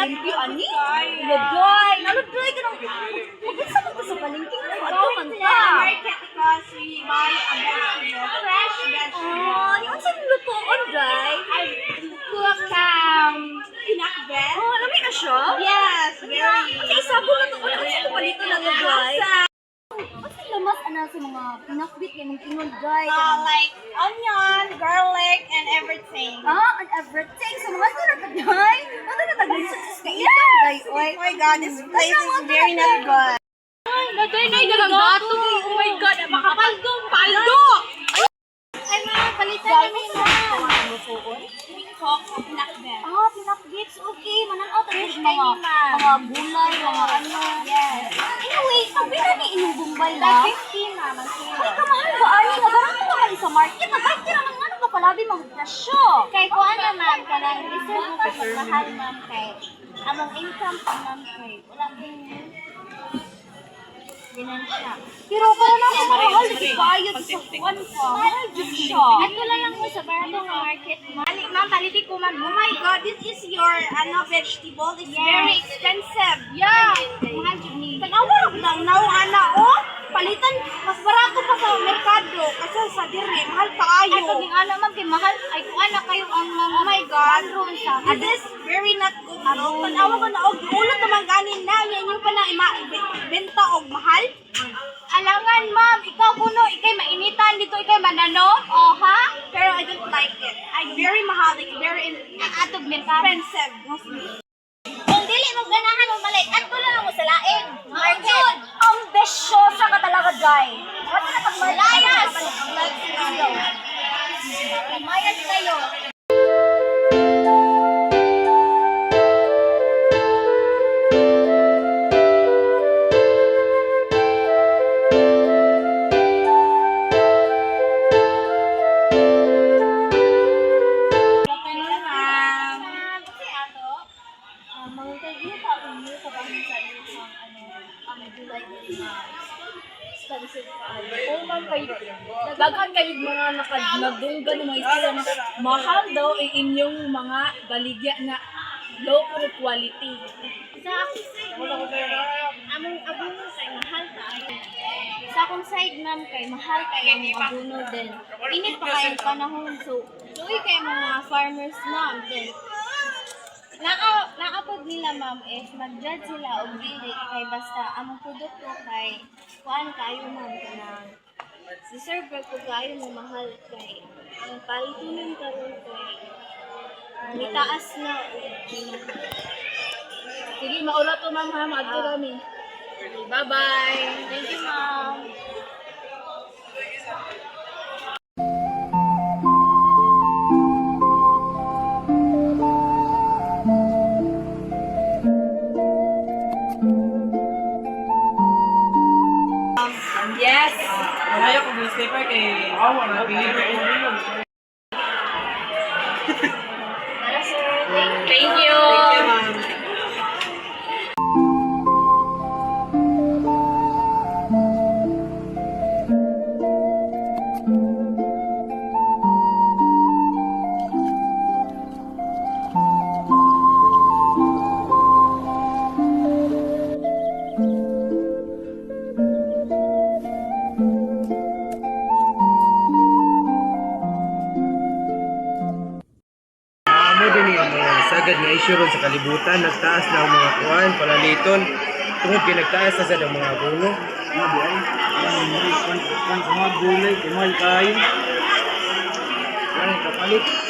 palengke ani. Lagay, nalagay ka nang magkita mo sa palengke mo. Ato man ka. Market because we buy a vegetable, fresh vegetable. Oh, yung sa lutoon, Day. I cook pinakbet. Oh, lamig na siya? Yes, very. Kasi isabo na to. Ano sa palito lang na, Day? Kasi lamas ana sa mga pinakbit kay mong tingon, Day. Like onion, garlic, and everything. And everything. So, mga ito na tagay. Ano na tagay sa kailan, Day? Oy. Oh my god, this place is very not good. Ay, lagay na yung gato. Oh my God, makapaldong paldo! Ay, mga palitan namin na. Cook, pinakbet. Pinakbits. Okay, mananaw tayo sa mga gulay, mga ano. Yes. Anyway, sabi na ni inyong Bombay na. Like 15 naman sila. Ay, kamahal ba? Ay, nagarang mo kami sa market. Nagbayad ka naman nga ka palabi mag-presyo. Kay ko ano ma'am, kanang reserve ko sa mahal ma'am kay among income pa ma'am kay wala din siya. Pero para na ako mahal, nagbayad sa kwan ko. Mahal dyan siya. Ato lang mo sa barato nga market. Ma'am, paliti ko ma'am. Oh my god, this is your vegetable. It's very expensive. Yeah. Mahal dyan ni. Tanawa lang ana oh. Palitan, mas barato pa sa merkado kasi sa dire, mahal kaayo. Ay, pag yung ano ma'am, kay mahal, ay kung ano kayo ang mga Oh my god. roon sa It is very not good. Tanawa ko na og ulat naman ganin na yan yung pa na benta og mahal. alangan ma'am, ikaw kuno, ikay mainitan dito, ikay manano, ha? Pero I don't like it. I very mahal, like very Atog merkado. expensive. Kung dili mo ganahan mo maliit, at ko lang mo sa laing. Market. Ambisyosa ka talaga, Jai. Wala na pagmalayas. Mayas kayo. Daghan kayo mga nagdunggan ng mga istorya na mahal daw ang inyong mga baligya na low quality. Sa akong side, among abono kay mahal kaayo. Sa akong side ma'am kay mahal kay ang abono din. Init pa kay panahon so luoy kay mga farmers ma'am din. Naapod nila ma'am if mag-judge sila og dili kay basta among produkto kay kuan kayo ma'am kanang si server ko kayo mo mahal kay ang palitunin karon kay mitaas na Sige, maula to ma'am ha, maadto kami. Bye-bye. Thank you, ma'am. Yes. Ayaw ko newspaper kay nabili ko. Thank you. Mo din ang mga sagad nga issue ron sa kalibutan, nagtaas na ang mga kuan, palaliton, tungod kay nagtaas na sa mga abono. Mga gulay, kumal kain. Yan, kapalit.